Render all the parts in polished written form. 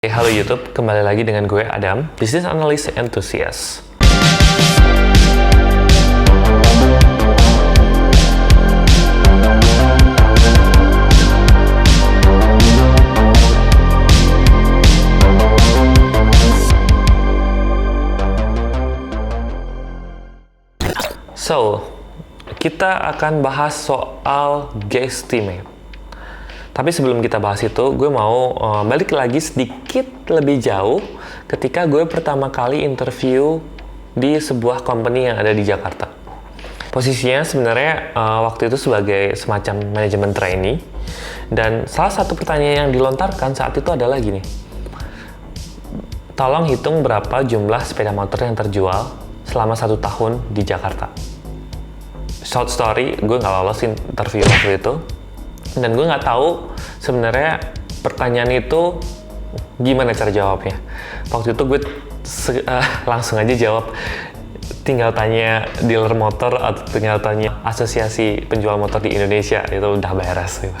Halo YouTube, kembali lagi dengan gue Adam, Business Analyst Enthusiast. So, kita akan bahas soal guesstimate. Tapi sebelum kita bahas itu, gue mau balik lagi sedikit lebih jauh ketika gue pertama kali interview di sebuah company yang ada di Jakarta. Posisinya sebenarnya waktu itu sebagai semacam manajemen trainee, dan salah satu pertanyaan yang dilontarkan saat itu adalah gini, tolong hitung berapa jumlah sepeda motor yang terjual selama 1 tahun di Jakarta. Short story, gue nggak lolos interview waktu itu. Dan gue nggak tahu sebenarnya pertanyaan itu gimana cara jawabnya. Waktu itu gue langsung aja jawab, tinggal tanya dealer motor atau tinggal tanya asosiasi penjual motor di Indonesia, itu udah beres gitu.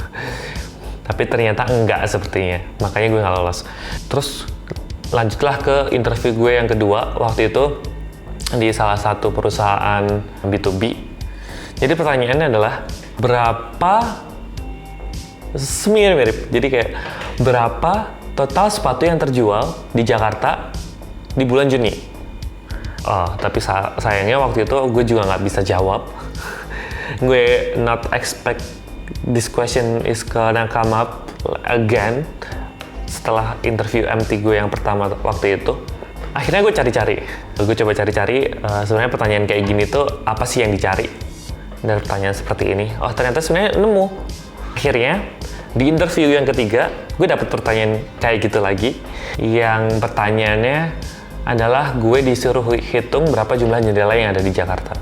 Tapi ternyata enggak sepertinya, makanya gue nggak lolos. Terus lanjutlah ke interview gue yang kedua waktu itu di salah satu perusahaan B2B. Jadi pertanyaannya adalah berapa, mirip-mirip. Jadi kayak berapa total sepatu yang terjual di Jakarta di bulan Juni? Tapi sayangnya waktu itu gue juga nggak bisa jawab. Gue not expect this question is gonna come up again setelah interview MT gue yang pertama waktu itu. Akhirnya gue cari-cari. Gue coba cari-cari sebenarnya pertanyaan kayak gini tuh apa sih yang dicari dari pertanyaan seperti ini. Ternyata sebenarnya nemu. Akhirnya di interview yang ketiga gue dapet pertanyaan kayak gitu lagi, yang pertanyaannya adalah gue disuruh hitung berapa jumlah jendela yang ada di Jakarta.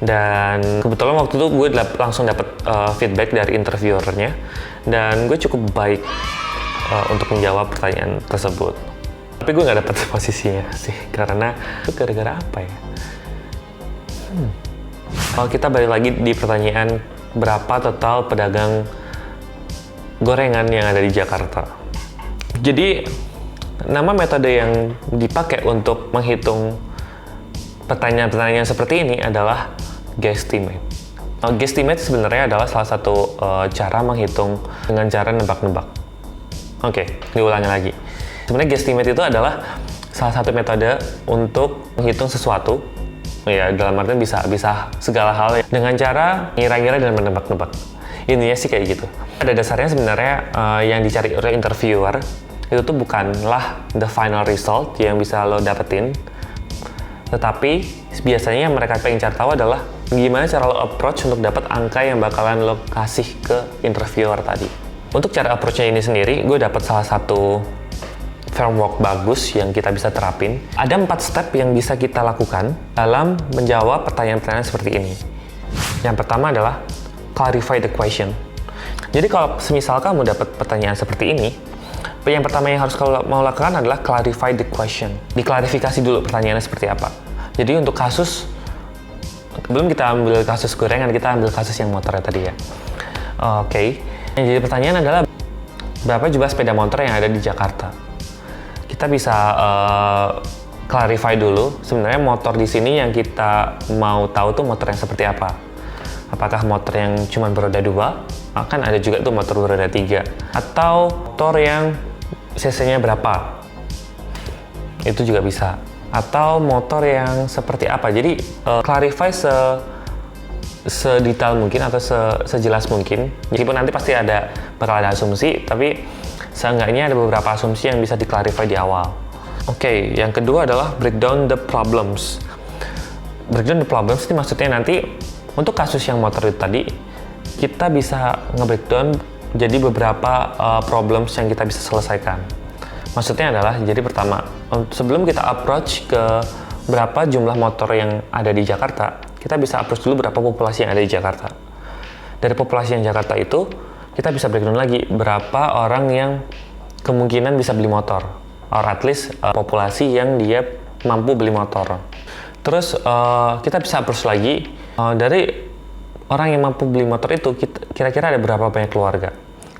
Dan kebetulan waktu itu gue langsung dapet feedback dari interviewernya, dan gue cukup baik untuk menjawab pertanyaan tersebut. Tapi gue nggak dapet posisinya sih, karena itu gara-gara apa ya? Kalau kita balik lagi di pertanyaan berapa total pedagang gorengan yang ada di Jakarta. Jadi, nama metode yang dipakai untuk menghitung pertanyaan-pertanyaan seperti ini adalah guesstimate. Guesstimate sebenarnya adalah salah satu cara menghitung dengan cara nebak-nebak. Oke, diulangi lagi. Sebenarnya guesstimate itu adalah salah satu metode untuk menghitung sesuatu. Ya, dalam artian bisa segala hal ya, dengan cara ngira-ngira dan menebak-nebak. Intinya sih kayak gitu. Pada dasarnya sebenarnya yang dicari oleh interviewer itu tuh bukanlah the final result yang bisa lo dapetin, tetapi biasanya yang mereka pengen cari tahu adalah gimana cara lo approach untuk dapat angka yang bakalan lo kasih ke interviewer tadi. Untuk cara approach-nya ini sendiri, gue dapat salah satu framework bagus yang kita bisa terapin. Ada 4 step yang bisa kita lakukan dalam menjawab pertanyaan-pertanyaan seperti ini. Yang pertama adalah clarify the question. Jadi kalau semisal kamu dapat pertanyaan seperti ini, yang pertama yang harus kamu mau lakukan adalah clarify the question. Diklarifikasi dulu pertanyaannya seperti apa. Jadi untuk kasus, sebelum kita ambil kasus gorengan, kita ambil kasus yang motornya tadi ya. Oke. Yang jadi pertanyaan adalah berapa jumlah sepeda motor yang ada di Jakarta? Kita bisa clarify dulu sebenarnya motor di sini yang kita mau tahu tuh motor yang seperti apa. Apakah motor yang cuma beroda 2? Kan ada juga tuh motor beroda 3. Atau motor yang cc-nya berapa? Itu juga bisa. Atau motor yang seperti apa? Jadi clarify sedetail mungkin atau sejelas mungkin. Meskipun nanti pasti bakal ada asumsi, tapi seenggaknya ada beberapa asumsi yang bisa di-clarify di awal. Oke, yang kedua adalah breakdown the problems. Breakdown the problems ini maksudnya nanti untuk kasus yang motor itu tadi, kita bisa nge-breakdown jadi beberapa problems yang kita bisa selesaikan. Maksudnya adalah, jadi pertama, sebelum kita approach ke berapa jumlah motor yang ada di Jakarta, kita bisa approach dulu berapa populasi yang ada di Jakarta. Dari populasi yang Jakarta itu, kita bisa breakdown lagi berapa orang yang kemungkinan bisa beli motor, or at least populasi yang dia mampu beli motor. Terus kita bisa approach lagi dari orang yang mampu beli motor itu, kira-kira ada berapa banyak keluarga.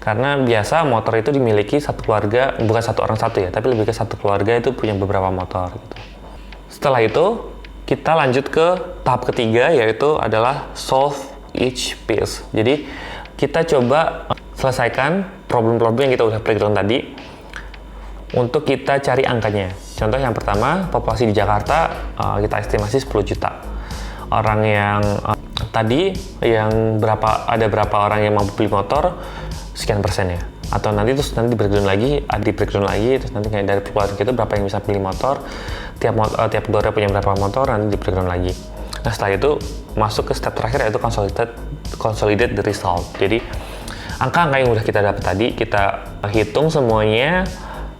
Karena biasa motor itu dimiliki satu keluarga, bukan satu orang satu ya, tapi lebih ke satu keluarga itu punya beberapa motor gitu. Setelah itu, kita lanjut ke tahap ketiga, yaitu adalah solve each piece. Jadi, kita coba selesaikan problem-problem yang kita udah breakdown tadi untuk kita cari angkanya. Contoh yang pertama, populasi di Jakarta kita estimasi 10 juta. Orang yang tadi yang ada berapa orang yang mampu beli motor, sekian persen ya. Atau nanti di breakdown lagi, terus nanti kayak dari keluarga itu berapa yang bisa beli motor, tiap keluarga punya berapa motor, nanti di breakdown lagi. Nah setelah itu masuk ke step terakhir, yaitu consolidate the result. Jadi angka-angka yang udah kita dapat tadi, kita hitung semuanya,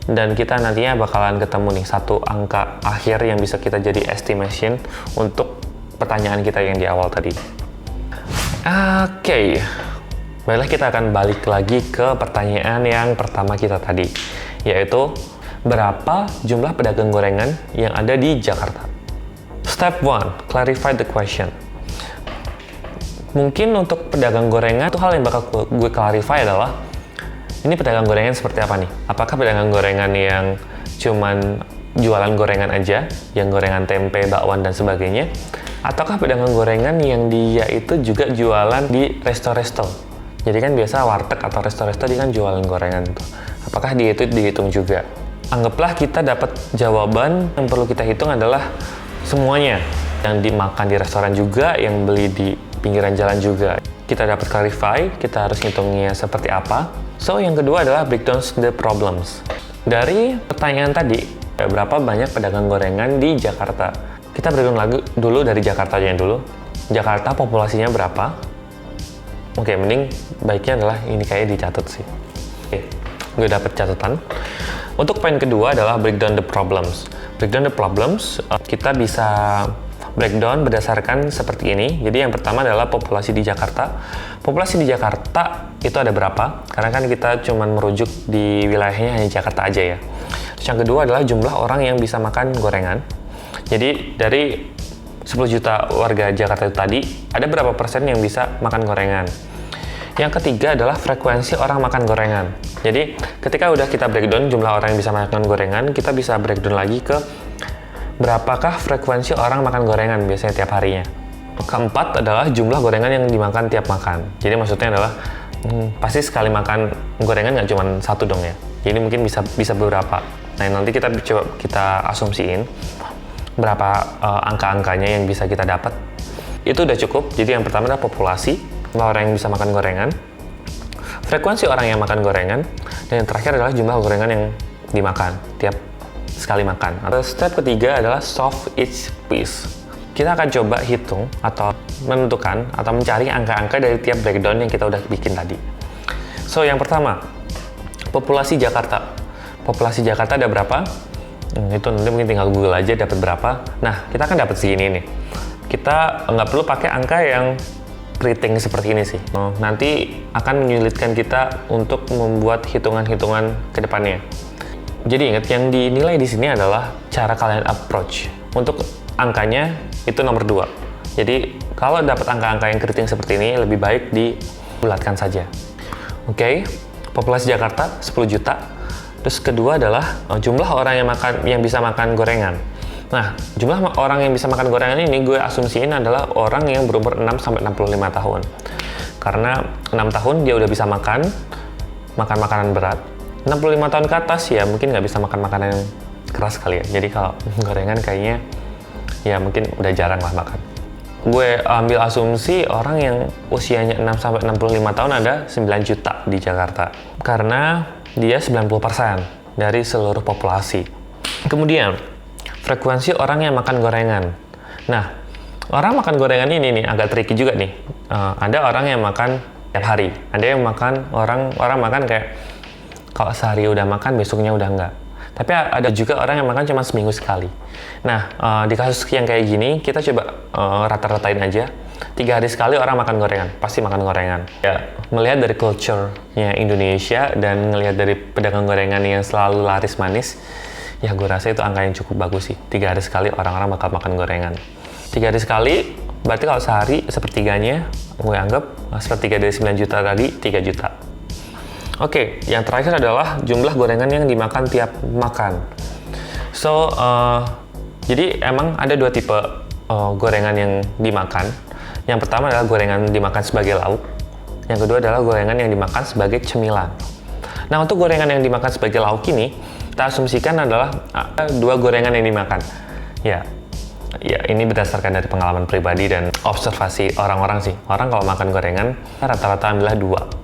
dan kita nantinya bakalan ketemu nih satu angka akhir yang bisa kita jadi estimation untuk pertanyaan kita yang di awal tadi. Oke. Baiklah, kita akan balik lagi ke pertanyaan yang pertama kita tadi, yaitu berapa jumlah pedagang gorengan yang ada di Jakarta? Step 1, clarify the question. Mungkin untuk pedagang gorengan, itu hal yang bakal gue clarify adalah, ini pedagang gorengan seperti apa nih? Apakah pedagang gorengan yang cuman jualan gorengan aja, yang gorengan tempe, bakwan, dan sebagainya? Ataukah pedagang gorengan yang dia itu juga jualan di resto-resto? Jadi kan biasa warteg atau resto-resto dia kan jualan gorengan tuh. Apakah dia itu dihitung juga? Anggaplah kita dapat jawaban, yang perlu kita hitung adalah semuanya. Yang dimakan di restoran juga, yang beli di pinggiran jalan juga. Kita dapat clarify, kita harus hitungnya seperti apa. So, yang kedua adalah breakdown the problems. Dari pertanyaan tadi, berapa banyak pedagang gorengan di Jakarta? Kita breakdown dulu dari Jakarta aja dulu. Jakarta populasinya berapa? Oke, mending baiknya adalah ini kayak dicatat sih. Oke, gue dapet catatan. Untuk poin kedua adalah breakdown the problems. Breakdown the problems, kita bisa breakdown berdasarkan seperti ini. Jadi yang pertama adalah populasi di Jakarta. Populasi di Jakarta itu ada berapa? Karena kan kita cuma merujuk di wilayahnya hanya Jakarta aja ya. Terus yang kedua adalah jumlah orang yang bisa makan gorengan. Jadi dari 10 juta warga Jakarta itu tadi, ada berapa persen yang bisa makan gorengan? Yang ketiga adalah frekuensi orang makan gorengan. Jadi, ketika udah kita breakdown jumlah orang yang bisa makan gorengan, kita bisa breakdown lagi ke berapakah frekuensi orang makan gorengan biasanya tiap harinya. Keempat adalah jumlah gorengan yang dimakan tiap makan. Jadi maksudnya adalah, pasti sekali makan gorengan nggak cuma satu dong ya. Jadi mungkin bisa beberapa. Nah, nanti kita coba kita asumsiin berapa angka-angkanya yang bisa kita dapat. Itu udah cukup. Jadi yang pertama adalah populasi, orang yang bisa makan gorengan, frekuensi orang yang makan gorengan, dan yang terakhir adalah jumlah gorengan yang dimakan tiap sekali makan. Atau step ketiga adalah solve each piece. Kita akan coba hitung atau menentukan atau mencari angka-angka dari tiap breakdown yang kita udah bikin tadi. So, yang pertama, populasi Jakarta. Populasi Jakarta ada berapa? Itu nanti mungkin tinggal Google aja dapat berapa. Nah, kita kan dapat segini nih. Kita nggak perlu pakai angka yang keriting seperti ini sih. Nanti akan menyulitkan kita untuk membuat hitungan-hitungan ke depannya. Jadi ingat, yang dinilai di sini adalah cara kalian approach. Untuk angkanya itu nomor 2. Jadi kalau dapat angka-angka yang keriting seperti ini, lebih baik dibulatkan saja. Oke, populasi Jakarta 10 juta. Terus kedua adalah jumlah orang yang bisa makan gorengan. Nah, jumlah orang yang bisa makan gorengan ini gue asumsiin adalah orang yang berumur 6-65 tahun. Karena 6 tahun dia udah bisa makan makanan berat. 65 tahun ke atas ya mungkin nggak bisa makan makanan yang keras kali ya. Jadi kalau gorengan kayaknya ya mungkin udah jarang lah makan. Gue ambil asumsi orang yang usianya 6-65 tahun ada 9 juta di Jakarta. Karena dia 90% dari seluruh populasi. Kemudian, frekuensi orang yang makan gorengan. Nah, orang makan gorengan ini nih agak tricky juga nih. Ada orang yang makan tiap hari. Ada yang makan, orang makan kayak kalau sehari udah makan, besoknya udah enggak. Tapi ada juga orang yang makan cuma seminggu sekali. Nah, di kasus yang kayak gini, kita coba rata-ratain aja. 3 hari sekali orang makan gorengan, pasti makan gorengan. Ya, melihat dari culture-nya Indonesia dan ngelihat dari pedagang gorengan yang selalu laris manis, ya gue rasa itu angka yang cukup bagus sih. 3 hari sekali orang-orang bakal makan gorengan. 3 hari sekali, berarti kalau sehari sepertiganya, gue anggap sepertiga dari 9 juta tadi, 3 juta. Oke, yang terakhir adalah jumlah gorengan yang dimakan tiap makan. So, jadi emang ada dua tipe gorengan yang dimakan. Yang pertama adalah gorengan dimakan sebagai lauk. Yang kedua adalah gorengan yang dimakan sebagai cemilan. Nah, untuk gorengan yang dimakan sebagai lauk ini, kita asumsikan adalah dua gorengan yang dimakan. Ya, ini berdasarkan dari pengalaman pribadi dan observasi orang-orang sih. Orang kalau makan gorengan, rata-rata ambillah 2.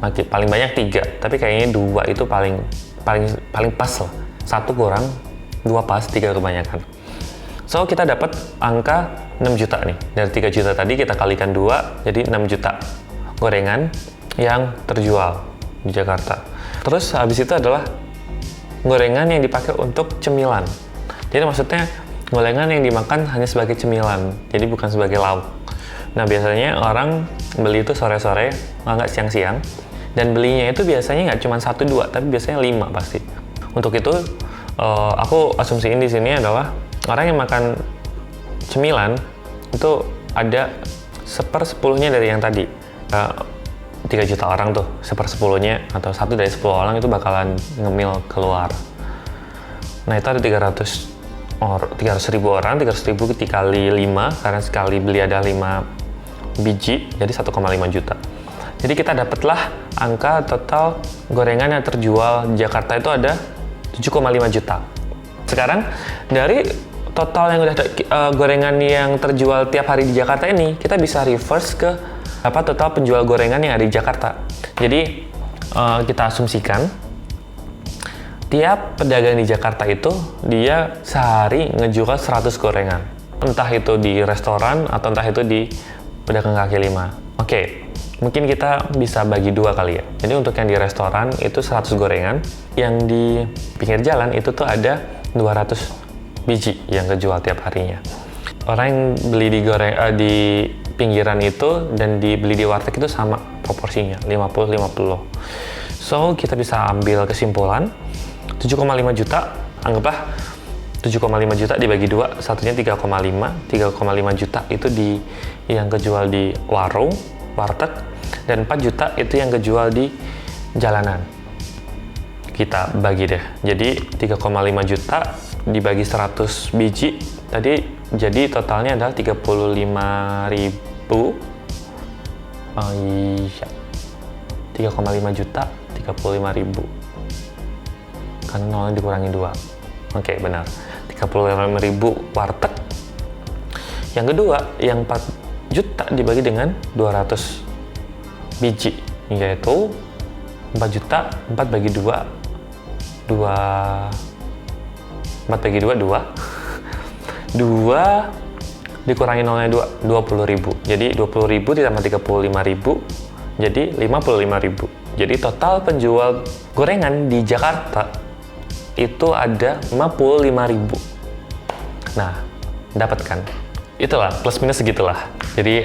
Paling banyak 3, tapi kayaknya 2 itu paling pas lah. 1 kurang, 2 pas, 3 kebanyakan. So, kita dapat angka 6 juta nih. Dari 3 juta tadi kita kalikan 2, jadi 6 juta gorengan yang terjual di Jakarta. Terus habis itu adalah gorengan yang dipakai untuk cemilan. Jadi maksudnya gorengan yang dimakan hanya sebagai cemilan, jadi bukan sebagai lauk. Nah, biasanya orang beli itu sore-sore, nggak siang-siang. Dan belinya itu biasanya nggak cuma 1-2, tapi biasanya 5 pasti. Untuk itu, aku asumsiin di sini adalah orang yang makan cemilan itu ada 1/10-nya dari yang tadi. 3 juta orang tuh, 1/10-nya atau 1 dari 10 orang itu bakalan ngemil keluar. Nah, itu ada 300.000 orang, 300.000 dikali 5, karena sekali beli ada 5 biji, jadi 1,5 juta. Jadi kita dapatlah angka total gorengan yang terjual di Jakarta itu ada 7,5 juta. Sekarang dari total yang udah gorengan yang terjual tiap hari di Jakarta ini, kita bisa reverse ke total penjual gorengan yang ada di Jakarta. Jadi kita asumsikan tiap pedagang di Jakarta itu dia sehari ngejual 100 gorengan. Entah itu di restoran atau entah itu di pedagang kaki lima. Oke. Mungkin kita bisa bagi 2 kali ya. Jadi untuk yang di restoran itu 100 gorengan, yang di pinggir jalan itu tuh ada 200 biji yang kejual tiap harinya. Orang yang beli di pinggiran itu dan dibeli di warteg itu sama proporsinya, 50-50. So, kita bisa ambil kesimpulan 7,5 juta, anggaplah 7,5 juta dibagi 2, satunya 3,5 juta itu yang kejual di warung, warteg, dan 4 juta itu yang kejual di jalanan. Kita bagi deh, jadi 3,5 juta dibagi 100 biji tadi, jadi totalnya adalah 35.000. Iya, 3,5 juta 35.000 kan 0 dikurangi 2. Oke, benar, 35.000 warteg. Yang kedua, yang 4 juta dibagi dengan 200 biji, yaitu 4 juta, 4 bagi 2, 4 bagi 2, 2 dikurangi 0-nya 2, 20.000. Jadi 20.000 ditambah 35.000, jadi 55.000. Jadi total penjual gorengan di Jakarta itu ada 55.000. Nah, dapat kan? Itulah, plus minus segitulah. Jadi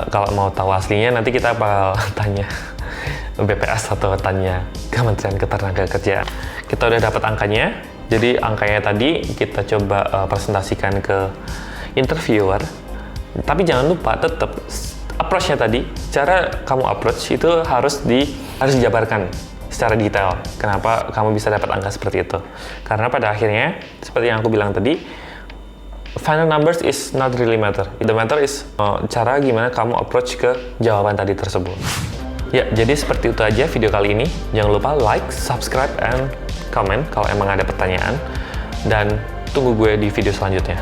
kalau mau tahu aslinya nanti kita bakal tanya BPS atau tanya Kementerian Ketenagakerjaan. Kita udah dapat angkanya. Jadi angkanya tadi kita coba presentasikan ke interviewer. Tapi jangan lupa tetap approach-nya tadi, cara kamu approach itu harus dijabarkan secara detail. Kenapa kamu bisa dapat angka seperti itu? Karena pada akhirnya seperti yang aku bilang tadi, final numbers is not really matter. The matter is cara gimana kamu approach ke jawaban tadi tersebut. Ya, jadi seperti itu aja video kali ini. Jangan lupa like, subscribe, and comment kalau emang ada pertanyaan. Dan tunggu gue di video selanjutnya.